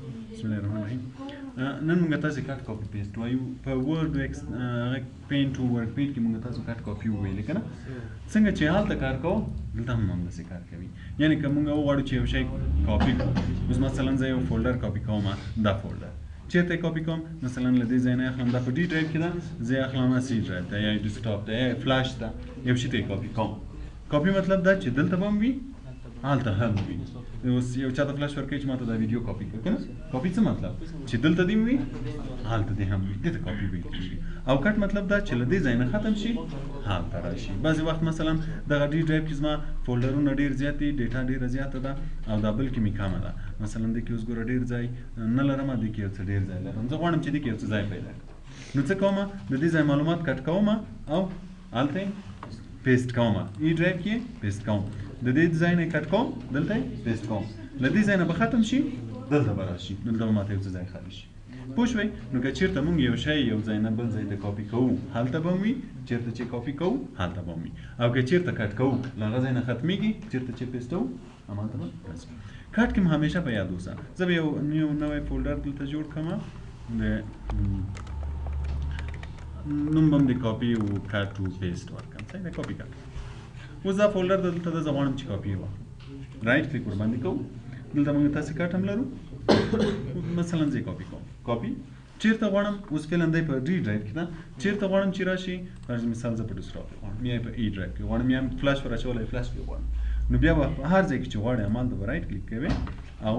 بسم الله الرحمن الرحیم. نن موږ تاسو کټ کاپی پیسټ وایو په ورډ ایکس پینټ ورډ پیټ کې موږ تاسو کټ کاپی ویل کنه څنګه چې حالت کار کوو دلته هم همداسې کار کوي. یعنی که موږ وغواړو چې یو شی کاپی کړو، اوس مثلا زه یو فولډر کاپی کوم، دا فولډر چیرته کاپی کوم، مثلا له دې ځای نه اخلم، دا په ډي ډرایو کې ده، زه اخلم سی ډرایو ته یا ډیسکټاپ ته یا فلاش ته، یو شی ته کاپی کوم. کاپی مطلب دا چې دلته به هم وي هلته هم وي. اوس یو چاته فلاش ورکوي چې ماته دا ویډیو کاپی کړه کنه، کاپی څه مطلب چې دلته دې وي هلته دې هم وي، دې ته کاپی ویل کېږي. او کټ مطلب دا چې له دې ځای نه ختم شي هلته راشي. بعضې وخت مثلا دغه ډي ډرایو کې زما فولډرونه ډېر زیات دي، ډیټا ډېره زیاته ده او دا بل کې مې کمه ده. مثلا دې کې اوس ګوره ډېر ځای نه لرم، دې کې یو څه ډېر ځای لرم، زه غواړم چې دې کې یو څه ځای پیدا کړم. نو څه کوم، د دې ځای معلومات کټ کوم او هلته پیسټ کوم، ای ډرایو کې پیسټ کوم، د دې ځای نه کټ کوم، دلته پیسټ کوم، له دې ځای نه به ختم شي دلته به راشي، دلته به ماته یو څه ځای خالي شي. پوه شوئ؟ نو که چېرته مونږ یو شی یو ځای نه بل ځای ته کاپي کوو هلته به هم وي، چېرته چې کاپي کوو هلته به هم وي. او که چېرته کټ کوو له هغه ځای نه ختمېږي، چېرته چې پیسټوو همالته به راځي. کټ کې هم همیشه په یاد اوسه. زه به یو نوی فولډر دلته جوړ کړم، نوم به هم د کاپي او کټ او پیسټ ورکړم. صحیح ده، کاپي کټ. اوس دا فولډر دلته ده، زه غواړم چې کاپي یې واخلم، رایټ کلیک ورباندې کوو. دلته موږ تاسې کټ هم لرو، مثلا زه کاپي کوم، کاپي چیرته غواړم، اوس فعلا دی په ډي ډرایو کې ده، چیرته غواړم چې راشي، فرض مثال زه په ډیسکټاپ کې غواړم یا په ای ډرایو کې غواړم یا فلاش ور اچولی فلاش کې غواړم، نو بیا به هر ځای کې چې غواړې همالته به رایټ کلیک کوې او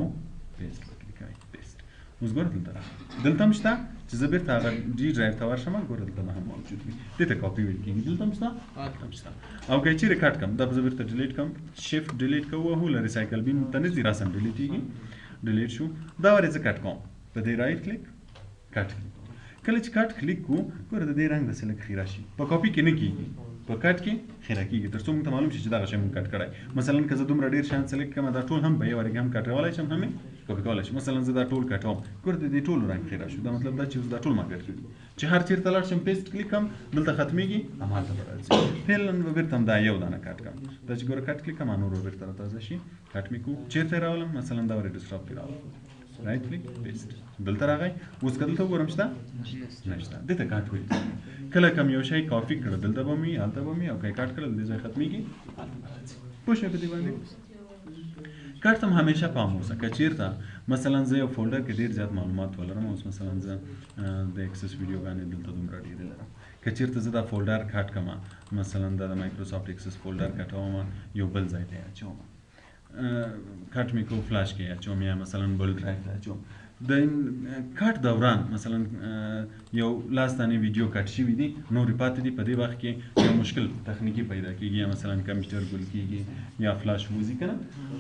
پیسټ به کلیک کوې، پیسټ. اوس ګوره دلته راغلی، دلته هم شته چې زه بیرته هغه ډي ډرایو ته ورشم، ګوره دلته به هم موجود وي، دې ته کاپي ویل کېږي. دلته هم شته، هلته هم شته. او که یې چیرې کټ کړم، دا به زه بیرته ډیلیټ کړم، شفټ ډیلیټ کوو وهو، له ریسایکل بین ته نږدې راسم ډیلیټېږي، ډیلیټ شو. دا ورې زه کټ کوم، په دې رایټ کلیک کټ کلیک. کله چې کټ کلیک کوو ګوره د دې رنګ داسې لږ خیره شي، په کاپي کې نه کېږي، په کټ کې خیره کېږي، تر څو موږ ته معلوم شي چې دغه شی موږ کټ کړی. مثلا که زه دومره ډېر شیان سلیکټ کړم، دا ټول هم په یو واره کې هم کټولی شم، هم یې کاپي کولی شم. مثلا زه دا ټول کټوم، ګوره د دې ټولو رنګ خیره شو، دا مطلب دا چې اوس دا ټول ما کټ کړي، چې هر چېرته لاړ شم پیسټ کلیک کړم، دلته ختمېږي، همالته به راځي. فعلا به بېرته هم دا یو دانه کټ کړم، دا چې ګوره کټ کلیک کړم نور به بېرته راتازه شي، کټ مې کوو. چېرته یې راولم، مثلا دا ورې ډیسکټاپ کې راولم، رایټ کلیک پیسټ، دلته راغی. اوس که دلته وګورم شته نشته، دې ته کټ ویل کېږي. کله که یو شی کاپي کړه دلته به وي هلته به وي، او که یې کټ کړه دې ځای ختمېږي هلته به راځي. پوه شوې په دې باندې؟ کټ ته هم همیشه پام اوسه. که چېرته مثلا زه یو فولډر کې ډېر زیات معلومات ولرم، اوس مثلا زه د اکسس ویډیوګانې دلته دومره ډېرې لرم، که چېرته زه دا فولډر کټ کړم، مثلا دا د مایکروسافټ اکسس فولډر کټوم، یو بل ځای ته یې اچوم، کټ مې کوو فلاش کې اچوم یا مثلا بل ډرایو ته اچوم. د کټ دوران مثلا یو لاس دانې ویډیو کټ شوي دي، نورې پاتې دي، په دې وخت کې یو مشکل تخنیکي پیدا کېږي، یا مثلا کمپیوټر ګل کېږي یا فلاش وځي که نه،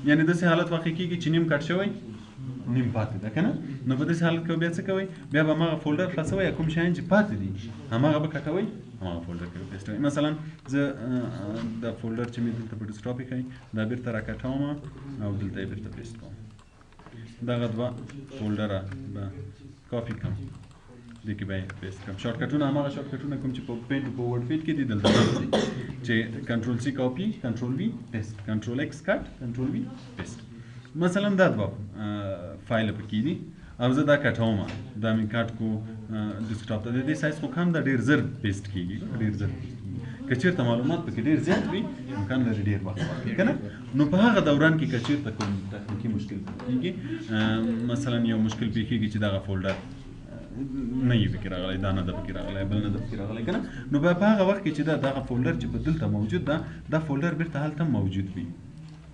یعنې داسې حالت واقع کېږي چې نیم کټ شوی نیم پاتې ده که نه. نو په داسې حالت کې بیا څه کوئ، بیا به هماغه فولډر خلاصوئ، یا کوم شیان چې پاتې دي هماغه به کټوئ، هماغه فولډر کې به پیسټوئ. مثلا زه دا فولډر چې مې دلته په ډیسکټاپ کې ښایي، دا بېرته راکټوم او دلته یې بېرته پیسټ کوم. دغه دوه فولډره به کاپي کړم، دې کې به یې پیسټ کړم. شارټکټونه هماغه شارټکټونه کوم چې په پینټ او په ورډ پیډ کې دي دلته راځي، چې کنټرول سی کاپي، کنټرول وي پیسټ، کنټرول ایکس کټ، کنټرول وي پیسټ. مثلا دا دوه فایل پکې دي او زه دا کټوم، دا مې کټ کو ډیسکټاپ ته، د دې سایز خو کم ده، ډېر زر پیسټ کېږي، ډېر زر پیسټ کېږي. که چېرته معلومات پکې ډېر زیات وي امکان لري ډېر وخت واخلي که نه. نو په هغه دوران کې که چېرته کوم تخنیکي مشکل کېږي، مثلا یو مشکل پېښېږي چې دغه فولډر نه وي پکې راغلی، دا نه ده پکې راغلی، بل نه ده پکې راغلی که نه، نو په هغه وخت کې چې دغه فولډر چې په دلته موجود ده، دا فولډر بېرته هلته هم موجود وي،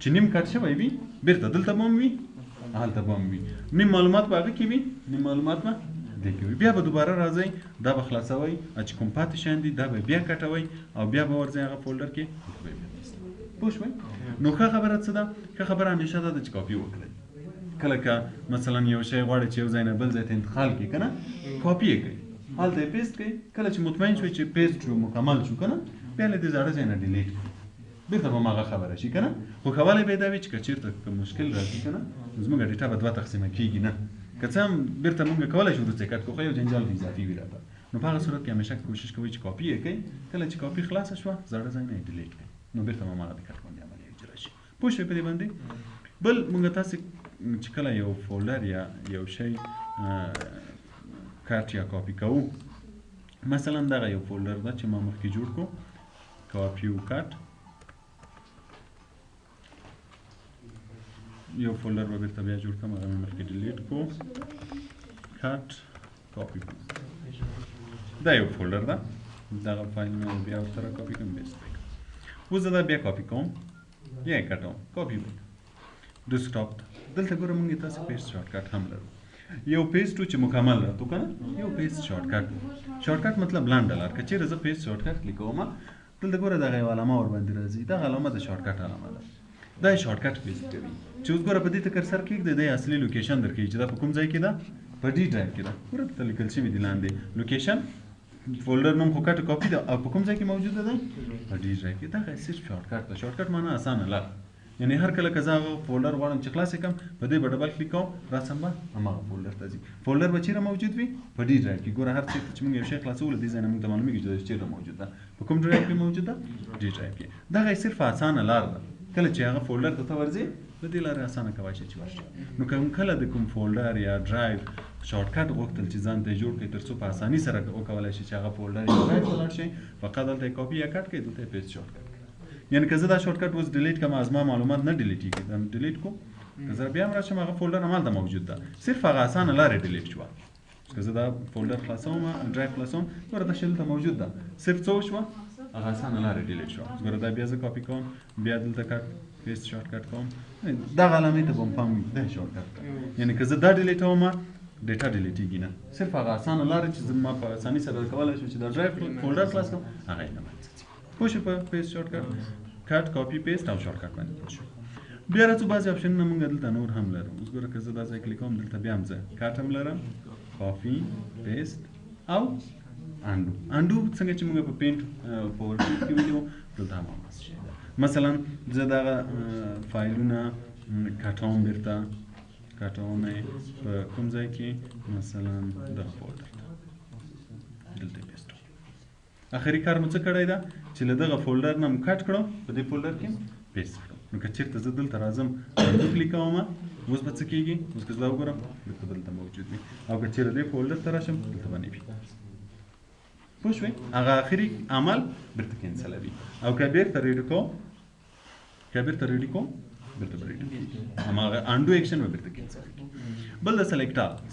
چې نیم کټ شوی وي بېرته دلته به هم وي هلته به هم وي، نیم معلومات به هغه کې وي، نیم معلومات به دې کې وي. بیا به دوباره راځئ، دا به خلاصوئ، چې کوم پاتې شیان دي دا به بیا کټوئ او بیا به ورځئ هغه فولډر کې. پوه شوئ؟ نو ښه خبره څه ده؟ ښه خبره همیشه دا ده چې کاپي وکړئ. کله که مثلا یو شی غواړئ چې یو ځای نه بل ځای ته انتقال کړئ که نه، کاپي یې کړئ، هلته یې پیسټ کړئ. کله چې مطمئن شوئ چې پیسټ شو، مکمل شو که نه، بیا له دې زاړه ځای نه ډیلیټ کړئ، بېرته به هماغه خبره شي که نه. خو کولی به یې دا وي چې که چېرته کوم مشکل راځي که نه، زموږ ډیټا به دوه تقسیمه کېږي نه، که څه هم بېرته موږ کولی شو وروسته یې کټ کړو، خو یو جنجال به اضافي وي راته. نو په هغه صورت کې همیشه کوشش کوئ چې کاپي یې کړئ، کله چې کاپي خلاصه شوه زاړه ځای نه یې ډیلیټ کړئ، نو بېرته به هماغه د کټ باندې عملیه اجرا شي. پوه شوئ په دې باندې؟ بل موږ تاسې چې کله یو فولډر یا یو شی کاټ یا کاپي کوو مثلا دغه یو فولډر ده چې ما مخکې جوړ کړو کاپي و کاټ یو فولډر به بیرته بیا جوړ کړم هغه مې مخکې ډیلیټ کړو کاټ کاپي دا یو فولډر ده دغه فایل مې بیا ورسره کاپي کوم بیسټ کړم اوس زه دا بیا کاپي کوم یا یې کټوم کاپي ډیسکټاپ ته دلته ګوره موږ تاسو پیسټ شارټ کټ هم لرو یو پیسټ چې مکمل راته کنه یو پیسټ شارټ کټ مطلب لاندې لار که چیرې زه پیسټ شارټ کټ کلیک کوم دلته ګوره دغه یو علامه ور باندې راځي دغه علامه د شارټ کټ علامه ده دا شارټ کټ پیسټ کوي چې اوس ګوره په دې ته کرسر کېږدئ د اصلي لوکیشن درکوي چې دا په کوم ځای کې ده په ډي ډرایو کې ده ګوره دلته لیکل شوي دي لاندې لوکیشن فولډر نوم خو کټ کاپي ده او په کوم ځای کې موجوده ده په ډي ډرایو کې دغه صرف شارټ کټ ده شارټ کټ معنی اسانه لار یعنی هر کله که زه هغه فولډر غواړم چې خلاص کړم په دې به ډبل کلیک کوم راسم به هماغه فولډر ته ځي فولډر به چیرې موجود وي په ډي ډرایو کې ګوره هر چېرته چې موږ یو شی خلاصولو دې ځای نه موږ ته معلومیږي چې دا چیرې موجود ده په کوم ډرایو کې موجود ده ډي ډرایو کې دغه صرف اسانه لار ده کله چې هغه فولډر ته ورځې په دې لارې اسانه کوای شي چې ورشي نو کوم کله د کوم فولډر یا ډرایو شارټ کټ غوښتل چې ځان ته جوړ کړئ تر څو په اسانۍ سره وکولای شي چې هغه فولډر یا ډرایو ته لاړ شي فقط دلته کاپي یا کټ کړئ دلته پیسټ شارټ کټ یعنی که زه دا شارټ کټ اوس ډیلیټ کړم از ما معلومات نه ډیلیټېږي دا ډیلیټ کړو که زه بیا هم راشم هغه فولډر همالته موجود ده صرف هغه اسانه لارې ډیلیټ شوه که زه دا فولډر خلاصوم ډرایو خلاصوم ګوره دا شی دلته موجود ده صرف څه وشوه هغه اسانه لارې ډیلیټ شوه ګوره دا بیا زه کاپي کوم بیا دلته کټ پیسټ شارټ کټ کوم دغه علامې ته به هم پام وي دا شارټ کټ یعنی که زه دا ډیلیټوم ډیټا ډیلیټېږي نه صرف هغه اسانه لارې چې زه ما په اسانۍ سره کولی شم چې دا ډرایو فولډر خلاص کړم هغه یې نه منځ ځي پوه شو په پیسټ شارټ کټ کاپي پیسټ او شارټ کټ باندې پوه شو بیا راځو بعضې اپشنونه موږ دلته نور هم لرو اوس ګوره که زه دا ځای کلیک کوم دلته بیا هم زه کټ هم لرم کاپي پیسټ او انډو څنګه چې موږ په پینټ په ورکشیپ کې ویلو دلته هم همداسې شی ده مثلا زه دغه فایلونه کټوم بیرته کټوم یې په کوم ځای کې مثلا دغه فولډر ته دلته یې پیسټ اخري کار مو څه کړی ده چې له دغه فولډر نه مو کټ کړو په دې فولډر کې پیسټ کړو نو که چېرته زه دلته راځم انډو کلیک کوم اوس به څه کېږي اوس که زه دا وګورم دلته دلته موجود وي او که چېرې دې فولډر ته راشم دلته به نه وي پوه شوې هغه اخري عمل بیرته کینسلوي او که بیرته ریډ کوم بیرته به ریډ کېږي هماغه انډو ایکشن به بیرته کینسل کېږي بل د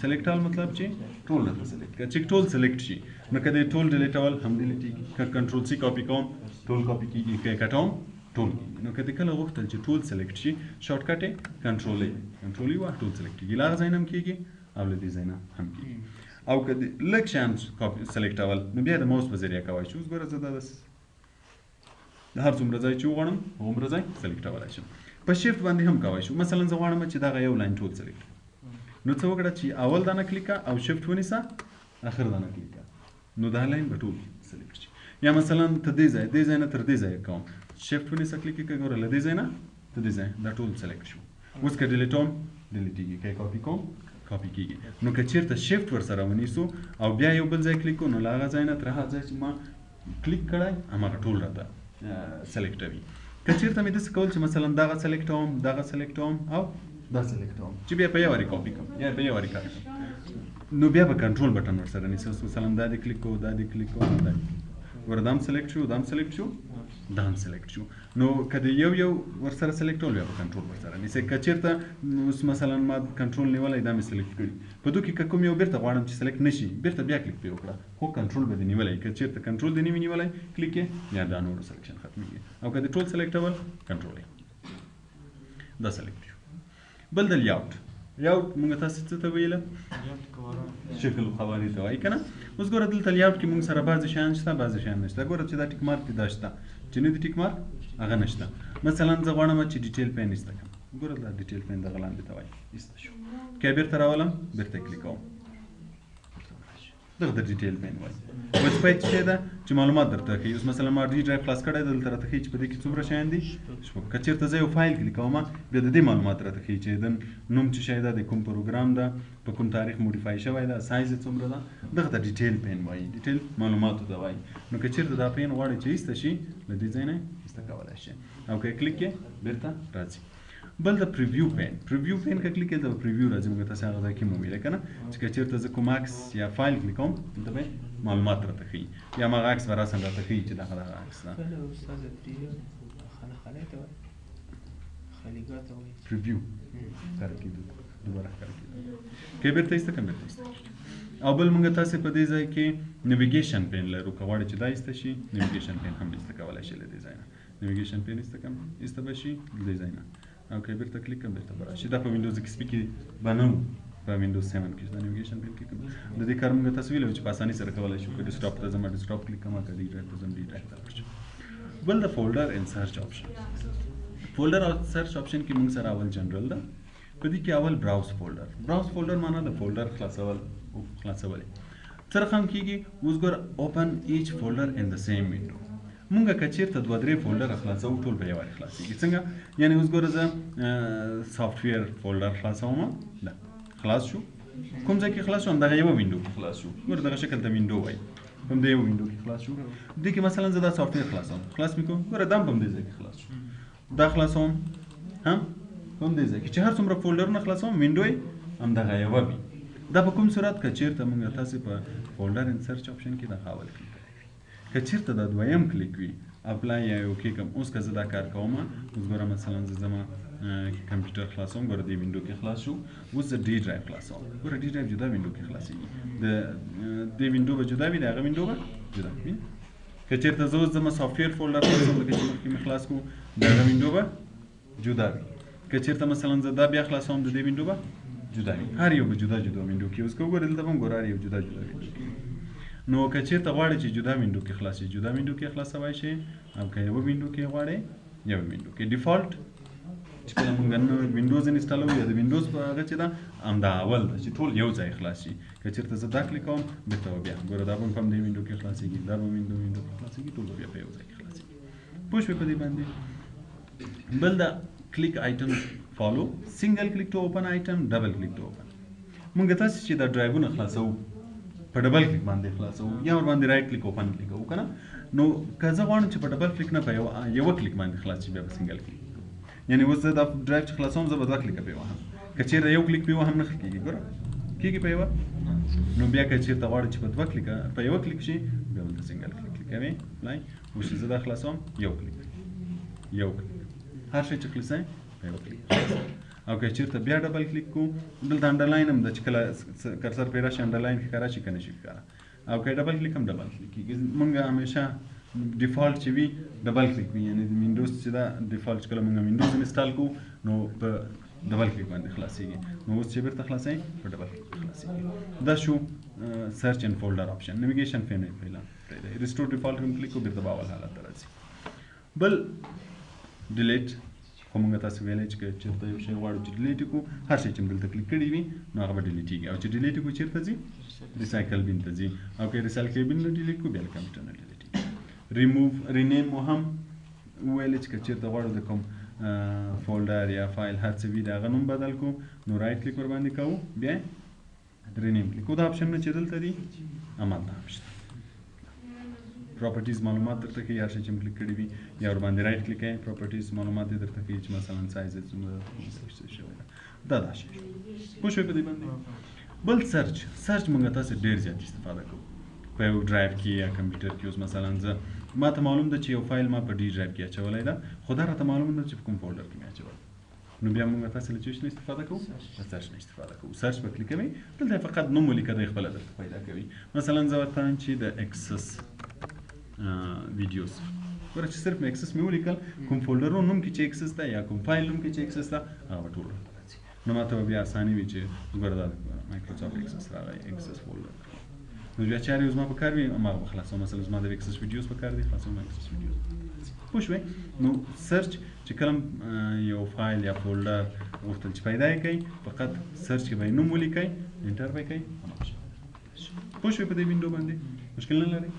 سلیکټال مطلب چې ټول درته سلیکټ کړه چې ټول سلیکټ شي نو که د ټول ډیلیټول هم ډیلیټېږي که کنټرول سی کاپي کوم ټول کاپي کېږي که یې کټوم ټول کېږي نو که د کله غوښتل چې ټول سلیکټ شي شارټ کټ یې کنټرول وه ټول سلیکټ کېږي له هغه ځای نه هم کېږي او له دې ځای نه هم کېږي او که لږ شیان سلیکټول نو بیا د ماوس په ذریعه کوای شو اوس ګوره زه دا هر څومره ځای چې وغواړم هغومره ځای سلیکټولی شم په شیفټ باندې هم کوای شو مثلا زه غواړم چې دغه یو لاین ټول سلیکټ نو څه وکړه چې اول دانه کلیکه او شیفټ ونیسه اخر دانه کلیکه نو دا لاین به ټول سلیکټ شي یا مثلا ته دې ځای نه تر دې ځای کوم شیفټ ونیسه کلیک کړه ګوره له دې ځای نه ته دې ځای دا ټول سلیکټ شو اوس که ډیلیټوم ډیلیټېږي که کاپي کوم کاپي کېږي نو که چېرته شیفټ ورسره ونیسو او بیا یو بل ځای کلیک کړو نو له هغه ځای نه تر هغه ځای چې ما کلیک کړی هماغه ټول راته سلیکټوي که چېرته مې داسې کول چې مثلا دغه سلیکټوم او دا سلیکټوم چې بیا په یو وارې کاپي کړم یا په یو وارې کټ کړم نو بیا به کنټرول بټن ورسره نیسي اوس مثلا دا دې کلیک کوو دا دې کلیک کوو دا ګوره دا هم سلیکټ شو دا هم سلیکټ شو دا هم سلیکټ شو نو که د یو ورسره سلیکټول بیا به کنټرول ورسره نیسي که چېرته اوس مثلا ما کنټرول نیولی دا مې سلیکټ کړي په دو کې که کوم یو بیرته غواړم چې سلیکټ نه شي بیرته بیا کلیک پرې وکړه خو کنټرول به دې نیولی که چېرته کنټرول دې نه وي نیولی کلیک یې یا دا نورو سلیکشن ختمېږي او که د ټول سلیکټول کنټرول یې دا سلیکټ شو بل د لیاوټ موږ تاسو څه ته ویله شکل قوانین ته وایي که نه اوس ګوره دلته لیاوټ کې موږ سره بعضې شیان شته بعضې شیان نشته ګوره چې دا ټیک مارک دی دا شته چې نه دی ټیک مارک هغه نشته مثلا زه غواړم چې ډیټیل پین ایسته کړم ګوره دا ډیټیل پین دغه لاندې ته وایي ایسته شو که بیرته راولم بیرته کلیک کوم دغه د ډیټیل پین وایي وظیفه یې څه شی ده چې معلومات درته ښیي اوس مثلا ما ډي ډرایو خلاص کړی دلته راته ښیي چې په دې کې څومره شیان دي شپږ که چېرته زه یو فایل کلیک کوم بیا د دې معلومات راته ښیي چې د نوم څه شی ده د کوم پروګرام ده په کوم تاریخ موډیفای شوی ده سایز یې څومره ده دغه ته ډیټیل پین وایي ډیټیل معلوماتو ته وایي نو که چېرته دا پین غواړئ چې ایسته شي له دې ځای نه ایسته کولی شي او که یې کلیک یې بیرته راځي بل د پریویو پین که کلیک کړئ د پریویو راځي موږ تاسو هغه ځای کې مو ویل کنه چې چیرته زه کوم عکس یا فایل کلیک کوم دلته به معلومات راته ښیي یا هغه عکس به راسم راته ښیي چې دغه عکس ده پریویو کار کیدو دوباره کار کیدو کې بیرته ایسته کوم بیرته ایسته او بل موږ تاسو په دې ځای کې نیویګیشن پین لرو که غواړئ چې دا ایسته شي نیویګیشن پین هم ایسته کولی شئ له دې ځای نه نیویګیشن پین ایسته کوم ایسته به شي دې ځای نه او که بیرته کلیک کوم بیرته به راشي دا په وینډوز ایکس پي کې به نه وو په وینډوز 7 کې دا نیویګیشن پین کلیک کوم د دې کار موږ تاسو ویلو چې په اسانۍ سره کولی شو که ډیسکټاپ ته ځم ډیسکټاپ کلیک کوم که ډي ډرایو ته ځم ډي ډرایو ته ورشم بل د فولډر ان سرچ آپشن فولډر او سرچ آپشن کې موږ سره اول جنرال ده په دې کې اول براوز فولډر معنا د فولډر خلاصول څرخه هم کیږي اوس ګور اوپن ایچ فولډر ان د سیم وینډو مونږ که چیرته دوه درې فولډر خلاصو ټول به یو وارې خلاصېږي څنګه یعنی اوس ګوره زه سافټویر فولډر خلاصوم دا خلاص شو کوم ځای کې خلاص شو همدغه یوه وینډو کې خلاص شو ګوره دغه شکل ته وینډو وایي په همدې یوه وینډو کې خلاص شو دې کې مثلا زه دا سافټویر خلاصوم خلاص مې کوم ګوره دا هم په همدې ځای کې خلاص شو دا خلاصوم هم په همدې ځای کې چې هر څومره فولډرونه خلاصوم وینډو یې همدغه یوه وي دا په کوم صورت که چیرته موږ تاسو په فولډر ان سرچ آپشن کې دا اول کلیک کړئ که چیرته دا دویم کلیک وي اپلای یا اوکې کوم اوس که زه دا کار کوم اوس ګوره مثلا زه زما کمپیوټر خلاصوم ګوره دې وینډو کې خلاص شو اوس زه ډي ډرایو خلاصوم ګوره ډي ډرایو جدا وینډو کې خلاصېږي د دې وینډو به جدا وي د هغه وینډو به جدا وي که چیرته زه اوس زما سافټویر فولډر خلاصوم لکه چې مخکې مې خلاص کړو د هغه وینډو به جدا وي که چیرته مثلا زه دا بیا خلاصوم د دې وینډو به جدا وي هر یو به جدا وینډو کې اوس که وګورئ دلته به هم ګوره هر یو جدا وینډو کې نو که چیرته غواړئ چې جدا وینډو کې خلاص شي جدا وینډو کې خلاصوای شئ او که یوه وینډو کې غواړئ یوه وینډو کې ډیفالټ چې کله موږ وینډوز انسټالوو یا د وینډوز په هغه چې ده همدا اول ده چې ټول یو ځای خلاص شي که چیرته زه دا کلیک کوم بېرته به بیا ګوره دا به هم په همدې وینډو کې خلاصېږي دا به وینډو کې خلاصېږي ټول به بیا په یو ځای کې خلاصېږي پوه شوې په دې باندې بل دا کلیک آیټم فالو سنگل کلیک ټو اوپن آیټم ډبل کلیک ټو اوپن موږ تاسو چې دا ډرایوونه خلاصوو په ډبل کلیک باندې خلاصوو یا ور باندې رائټ کلیک اوپن کلیک وکړو کنه نو که زه غواړم چې په ډبل کلیک نه په یوه کلیک باندې خلاص شي بیا به سنگل کلیک یعنی اوس زه دا ډرایو چې خلاصوم زه به دوه کلیکه پرې وهم که چیرته یو کلیک پرې وهم نه ښه کېږي ګوره کېږي په یوه نو بیا که چیرته غواړئ چې په دوه کلیکه په یوه کلیک شي بیا دلته سنګل کلیک کوئ لای اوس چې زه دا خلاصوم یو کلیک هر شی چې خلاصوئ په یوه کلیک او که چیرته بیا ډبل کلیک کوو دلته انډرلاین هم ده چې کله کرسر پرې راشي انډرلاین ښکاره شي که نه شي ښکاره او که ډبل کلیک هم ډبل کلیک کېږي موږ همیشه ډیفالټ چې وي ډبل کلیک وي یعنی وینډوز چې دا ډیفالټ کله موږ وینډوز انسټال کوو نو په ډبل کلیک باندې خلاصېږي نو اوس چې بیرته خلاصوئ په ډبل کلیک خلاصېږي دا شو سرچ اینډ فولډر آپشن نیویګیشن پین یې पहिला پرېږدئ ریسټور ډیفالټ هم کلیک کړو بیرته به اول حالت ته راځي بل ډیلیټ خو موږ تاسو ویلی چې که چېرته یو شی غواړو چې ډیلیټ کړو هر شی چې موږ دلته کلیک کړي وي نو هغه به ډیلیټېږي او چې ډیلیټ کړو چېرته ځي ریسایکل بین ته ځي او که ریسایکل بین نه ډیلیټ کړو بیا له کمپیوټر نه ډیلیټېږي ریموو رینیم مو هم وویلې چې که چېرته غواړو د کوم فولډر یا فایل هر څه وي د هغه نوم بدل کړو نو رایټ کلیک ورباندې کوو بیا رینیم کلیک کوو دا اپشنونه چې دلته دي همالته هم شته پراپرټیز معلومات درته ښیي هر شی چې م کلیک کړي وي یا ورباندې رایټ کلیک کوئ پراپرټیز معلومات یې درته ښیي چې مثلا سایز یې څومره شوی ده دا شی پوه شوئ په دې باندې بل سرچ موږ تاسو ډېر زیات استفاده کوو په یو ډرایو کې یا کمپیوټر کې اوس مثلا زه ما ته معلوم ده چې یو فایل ما په ډي ډرایو کې اچولی ده خو دا راته معلوم ده چې په کوم فولډر کې مې اچولی نو بیا موږ تاسو له چېش نه استفاده کوو له سرچ نه استفاده کوو سرچ به کلیک کوئ دلته فقط نوم ولیکه دی خپله درته پیدا کوي مثلا زه ورته وایم چې د اکسس ویډیوز ګوره چې صرف مې اکسس مې ولیکل کوم فولډرونو نوم کې چې اکسس ده یا کوم فایل نوم کې چې اکسس ده هغه به ټول راته راځي نو ما ته به بیا اساني وي چې ګوره دا مایکروسافټ اکسس راغی اکسس فولډر نو بیا چې هر یو زما په کار وي هماغه به خلاصوم مثلا زما د اکسس ویډیوز په کار دي خلاصوم اکسس ویډیوز پوه شوئ نو سرچ چې کله یو فایل یا فولډر غوښتل چې پیدا یې کوئ فقط سرچ کې به یې نوم ولیکئ انټر به یې کوئ پوه شوئ په دې وینډو باندې مشکل نه لرئ